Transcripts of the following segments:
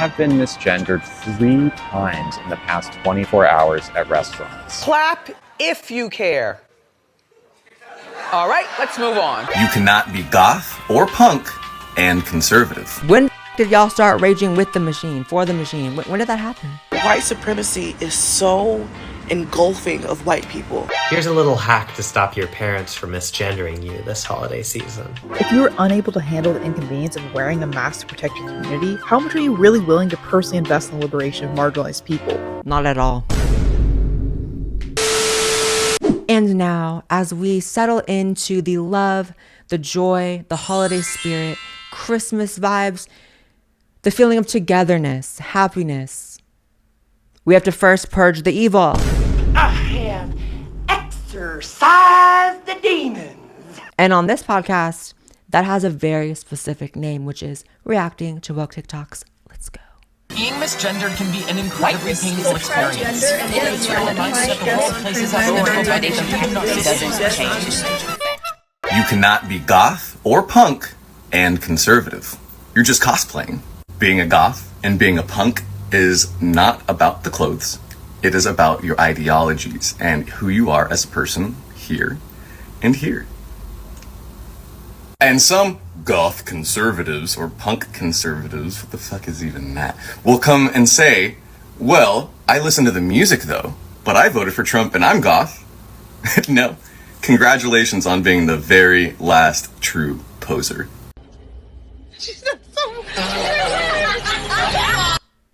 have been misgendered 3 times in the past 24 hours at restaurants. Clap if you care. All right, let's move on. You cannot be goth or punk and conservative. When did y'all start raging with the machine, for the machine? When did that happen? White supremacy is so engulfing of white people. Here's a little hack to stop your parents from misgendering you this holiday season. If you are unable to handle the inconvenience of wearing a mask to protect your community, how much are you really willing to personally invest in the liberation of marginalized people? Not at all. And now, as we settle into the love, the joy, the holiday spirit, Christmas vibes, the feeling of togetherness, happiness, we have to first purge the evil. I have exorcised the demons. And on this podcast, that has a very specific name, which is reacting to woke TikToks. Let's go. Being misgendered can be an incredibly painful experience. It's your mindset the world places us in a doesn't change. You cannot be goth or punk and conservative. You're just cosplaying. Being a goth and being a punk is not about the clothes. It is about your ideologies and who you are as a person here and here. And some goth conservatives or punk conservatives, what the fuck is even that, will come and say, well, I listen to the music though, but I voted for Trump and I'm goth. No, congratulations on being the very last true poser.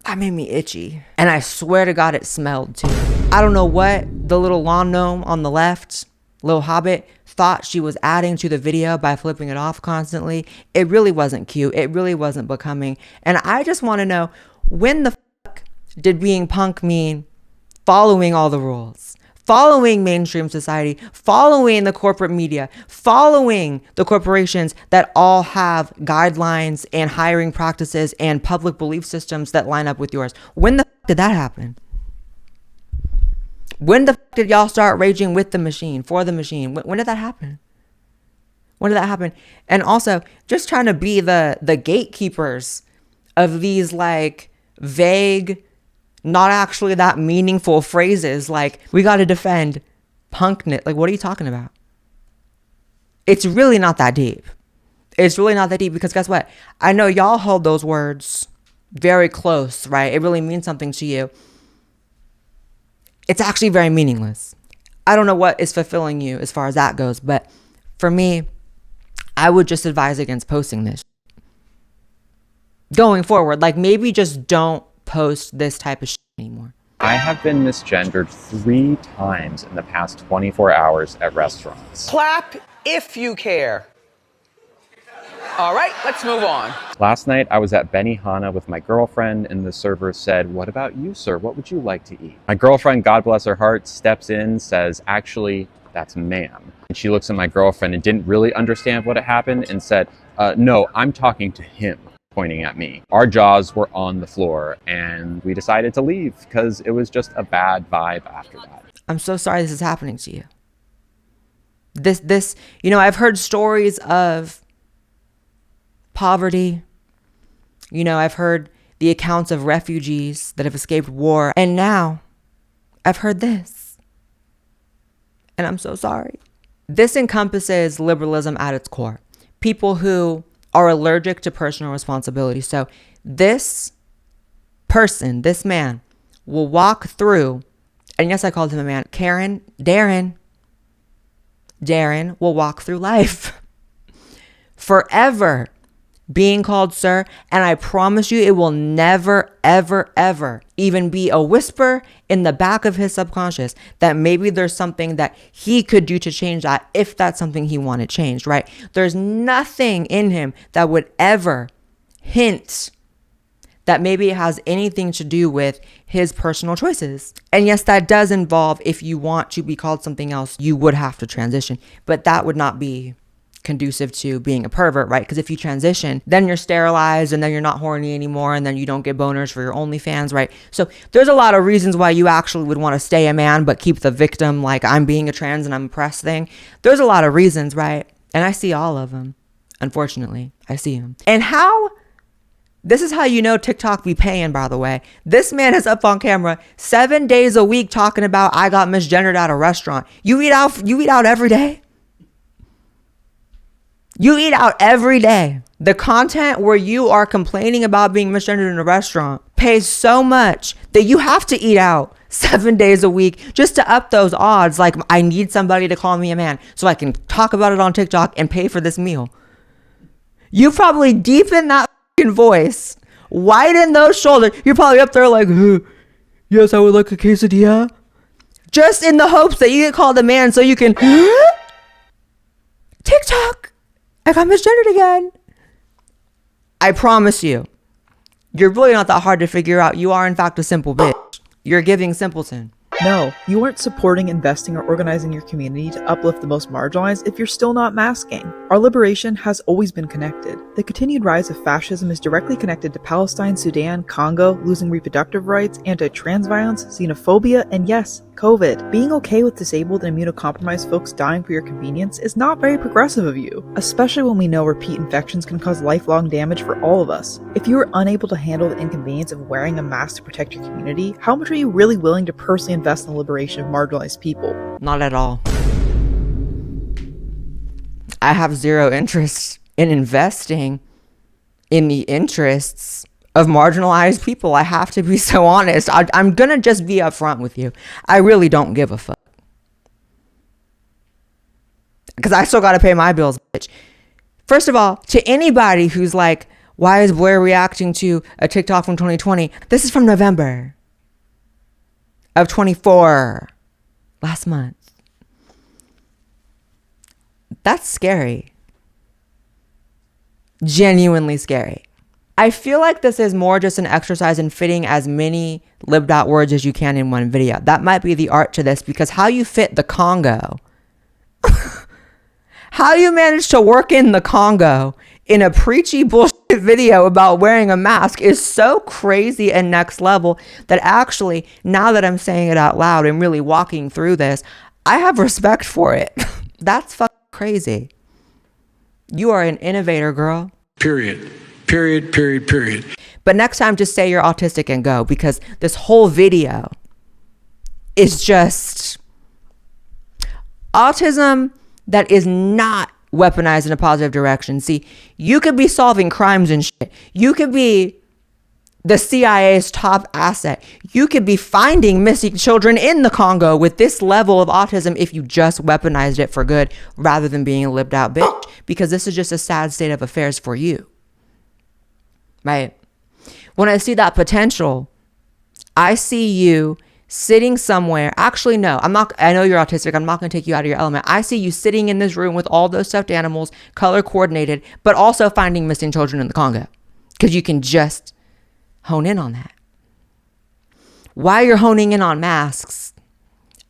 That made me itchy. And I swear to God, it smelled too. I don't know what the little lawn gnome on the left, little hobbit, thought she was adding to the video by flipping it off constantly. It really wasn't cute. It really wasn't becoming. And I just want to know, when the fuck did being punk mean following all the rules? Following mainstream society, following the corporate media, following the corporations that all have guidelines and hiring practices and public belief systems that line up with yours. When the fuck did that happen? When the fuck did y'all start raging with the machine, for the machine? When did that happen? When did that happen? And also, just trying to be the gatekeepers of these like vague, not actually that meaningful phrases, like, we got to defend punkness. Like, what are you talking about? It's really not that deep. It's really not that deep, because guess what? I know y'all hold those words very close, right? It really means something to you. It's actually very meaningless. I don't know what is fulfilling you as far as that goes, but for me, I would just advise against posting this going forward. Like, maybe just don't post this type of shit anymore. I have been misgendered 3 times in the past 24 hours at restaurants. Clap if you care. All right, let's move on. Last night, I was at Benihana with my girlfriend, and the server said, "What about you, sir? What would you like to eat?" My girlfriend, God bless her heart, steps in, says, "Actually, that's ma'am." And she looks at my girlfriend and didn't really understand what had happened and said, "No, I'm talking to him," pointing at me. Our jaws were on the floor, and we decided to leave because it was just a bad vibe after that. I'm so sorry this is happening to you. This, I've heard stories of poverty. I've heard the accounts of refugees that have escaped war. And now I've heard this. And I'm so sorry. This encompasses liberalism at its core. People who are allergic to personal responsibility. So this person, this man, will walk through, and yes, I called him a man, Darren will walk through life forever being called sir, and I promise you it will never, ever, ever even be a whisper in the back of his subconscious that maybe there's something that he could do to change that, if that's something he wanted changed, right? There's nothing in him that would ever hint that maybe it has anything to do with his personal choices. And yes, that does involve, if you want to be called something else, you would have to transition, but that would not be conducive to being a pervert, right? Because if you transition, then you're sterilized, and then you're not horny anymore, and then you don't get boners for your OnlyFans, right? So there's a lot of reasons why you actually would want to stay a man but keep the victim, like, I'm being a trans and I'm oppressed thing. There's a lot of reasons, right? And I see all of them. Unfortunately, I see them. And how This is how you know TikTok be paying, by the way. This man is up on camera 7 days a week talking about I got misgendered at a restaurant. You eat out every day? You eat out every day. The content where you are complaining about being misgendered in a restaurant pays so much that you have to eat out 7 days a week just to up those odds. Like, I need somebody to call me a man so I can talk about it on TikTok and pay for this meal. You probably deepen that voice, widen those shoulders. You're probably up there like, yes, I would like a quesadilla. Just in the hopes that you get called a man so you can TikTok, I got misgendered again. I promise you, you're really not that hard to figure out. You are, in fact, a simple bitch. You're giving simpleton. No, you aren't supporting, investing, or organizing your community to uplift the most marginalized if you're still not masking. Our liberation has always been connected. The continued rise of fascism is directly connected to Palestine, Sudan, Congo, losing reproductive rights, anti-trans violence, xenophobia, and yes, COVID. Being okay with disabled and immunocompromised folks dying for your convenience is not very progressive of you, especially when we know repeat infections can cause lifelong damage for all of us. If you are unable to handle the inconvenience of wearing a mask to protect your community, how much are you really willing to personally invest in the liberation of marginalized people? Not at all. I have zero interest in investing in the interests of marginalized people. I have to be so honest. I'm gonna just be upfront with you. I really don't give a fuck. Because I still gotta pay my bills, bitch. First of all, to anybody who's like, why is Blaire reacting to a TikTok from 2020? This is from November of 24, last month. That's scary. Genuinely scary. I feel like this is more just an exercise in fitting as many lived out words as you can in one video. That might be the art to this, because how you fit the Congo, how you manage to work in the Congo in a preachy bullshit video about wearing a mask is so crazy and next level that actually, now that I'm saying it out loud and really walking through this, I have respect for it. That's fucking crazy. You are an innovator, girl. Period. But next time, just say you're autistic and go, because this whole video is just autism that is not weaponized in a positive direction. See, you could be solving crimes and shit. You could be the CIA's top asset. You could be finding missing children in the Congo with this level of autism if you just weaponized it for good rather than being a lived out bitch, because this is just a sad state of affairs for you. Right? When I see that potential, I see you sitting somewhere. Actually, no, I know you're autistic. I'm not going to take you out of your element. I see you sitting in this room with all those stuffed animals, color coordinated, but also finding missing children in the Congo, because you can just hone in on that. While you're honing in on masks,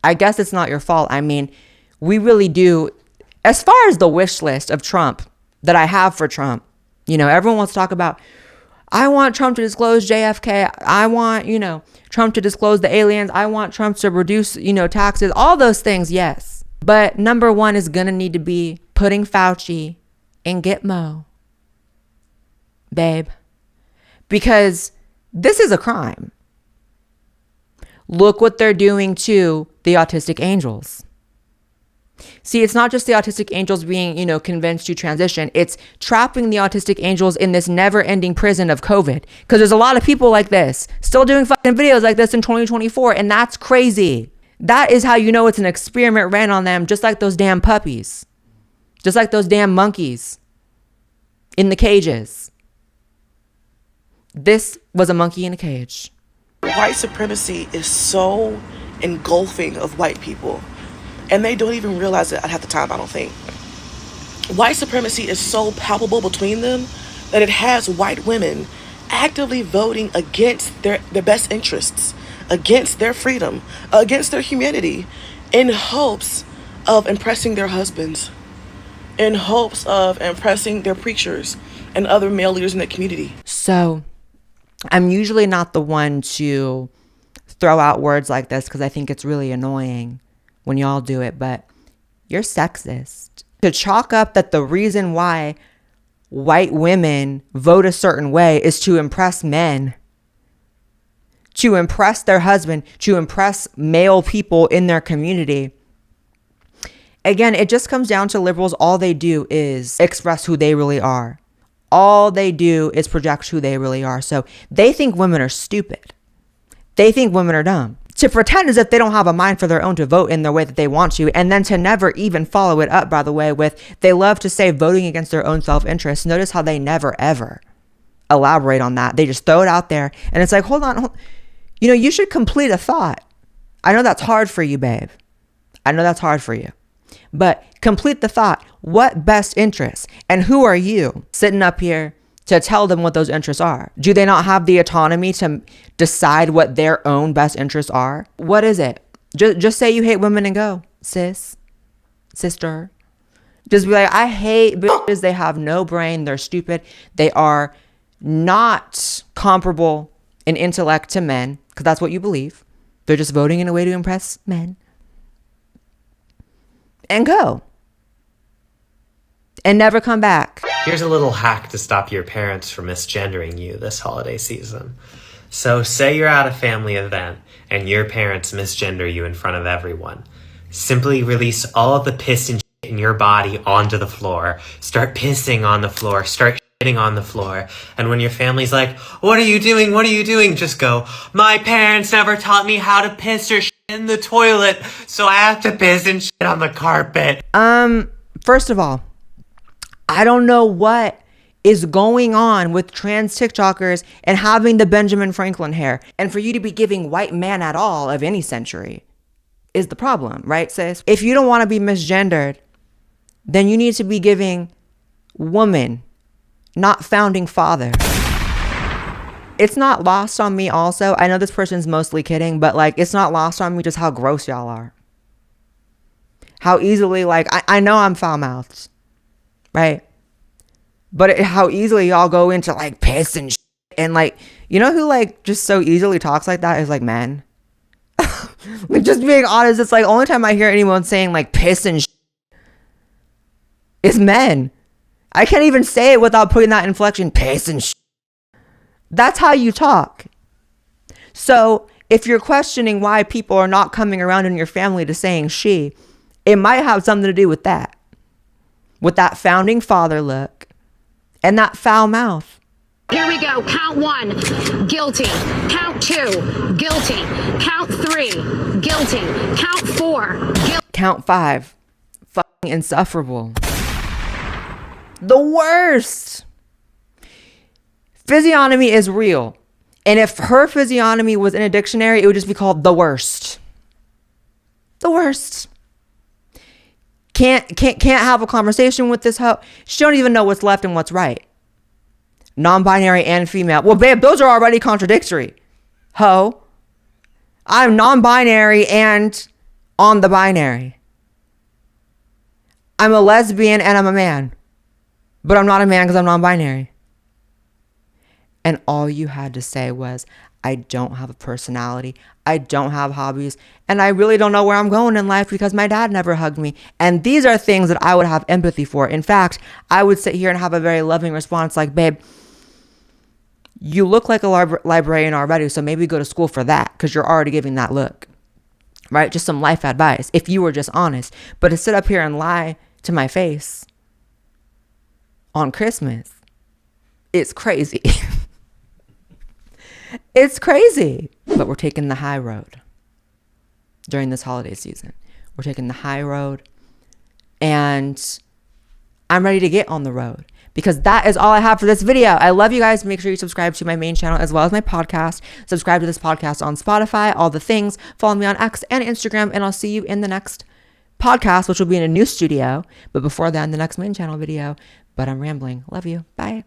I guess it's not your fault. I mean, we really do. As far as the wish list of Trump that I have for Trump, you know, everyone wants to talk about, I want Trump to disclose JFK. I want, Trump to disclose the aliens. I want Trump to reduce, taxes, all those things. Yes. But number one is going to need to be putting Fauci in Gitmo, babe, because this is a crime. Look what they're doing to the autistic angels. See, it's not just the autistic angels being, convinced to transition. It's trapping the autistic angels in this never-ending prison of COVID. Because there's a lot of people like this still doing fucking videos like this in 2024. And that's crazy. That is how you know it's an experiment ran on them, just like those damn puppies. Just like those damn monkeys in the cages. This was a monkey in a cage. White supremacy is so engulfing of white people. And they don't even realize it at half the time, I don't think. White supremacy is so palpable between them that it has white women actively voting against their best interests, against their freedom, against their humanity, in hopes of impressing their husbands, in hopes of impressing their preachers and other male leaders in the community. So I'm usually not the one to throw out words like this because I think it's really annoying when y'all do it, but you're sexist. To chalk up that the reason why white women vote a certain way is to impress men, to impress their husband, to impress male people in their community. Again, it just comes down to liberals. All they do is express who they really are. All they do is project who they really are. So they think women are stupid. They think women are dumb. To pretend as if they don't have a mind for their own to vote in the way that they want to, and then to never even follow it up, by the way, with they love to say voting against their own self-interest. Notice how they never, ever elaborate on that. They just throw it out there. And it's like, hold on. You know, you should complete a thought. I know that's hard for you, babe. I know that's hard for you. But complete the thought. What best interests? And who are you sitting up here to tell them what those interests are? Do they not have the autonomy to decide what their own best interests are? What is it? Just say you hate women and go, sister. Just be like, I hate bitches. They have no brain. They're stupid. They are not comparable in intellect to men, because that's what you believe. They're just voting in a way to impress men. And go. And never come back. Here's a little hack to stop your parents from misgendering you this holiday season. So say you're at a family event and your parents misgender you in front of everyone. Simply release all of the piss and shit in your body onto the floor. Start pissing on the floor. Start shitting on the floor. And when your family's like, what are you doing? What are you doing? Just go, my parents never taught me how to piss or shit in the toilet, so I have to piss and shit on the carpet. First of all, I don't know what is going on with trans TikTokers and having the Benjamin Franklin hair. And for you to be giving white man at all of any century is the problem, right, sis? If you don't want to be misgendered, then you need to be giving woman, not founding father. It's not lost on me also. I know this person's mostly kidding, but like, it's not lost on me just how gross y'all are. How easily, like, I know I'm foul-mouthed, right? But how easily y'all go into like piss and shit. And like, you know who like just so easily talks like that is like men. Like, just being honest, it's like only time I hear anyone saying like piss and shit is men. I can't even say it without putting that inflection, piss and shit. That's how you talk. So if you're questioning why people are not coming around in your family to saying she, it might have something to do with that founding father look and that foul mouth. Here we go. Count 1, guilty. Count 2, guilty. Count 3, guilty. Count 4, guilty. Count 5, fucking insufferable. The worst. Physiognomy is real. And if her physiognomy was in a dictionary, it would just be called the worst. The worst. Can't have a conversation with this hoe. She don't even know what's left and what's right. Non-binary and female. Well, babe, those are already contradictory. Ho. I'm non-binary and on the binary. I'm a lesbian and I'm a man. But I'm not a man because I'm non-binary. And all you had to say was, I don't have a personality. I don't have hobbies. And I really don't know where I'm going in life because my dad never hugged me. And these are things that I would have empathy for. In fact, I would sit here and have a very loving response like, babe, you look like a librarian already, so maybe go to school for that because you're already giving that look. Right? Just some life advice if you were just honest. But to sit up here and lie to my face on Christmas, it's crazy. It's crazy. But we're taking the high road during this holiday season. We're taking the high road. And I'm ready to get on the road because that is all I have for this video. I love you guys. Make sure you subscribe to my main channel as well as my podcast. Subscribe to this podcast on Spotify, all the things. Follow me on X and Instagram. And I'll see you in the next podcast, which will be in a new studio. But before then, the next main channel video. But I'm rambling. Love you. Bye.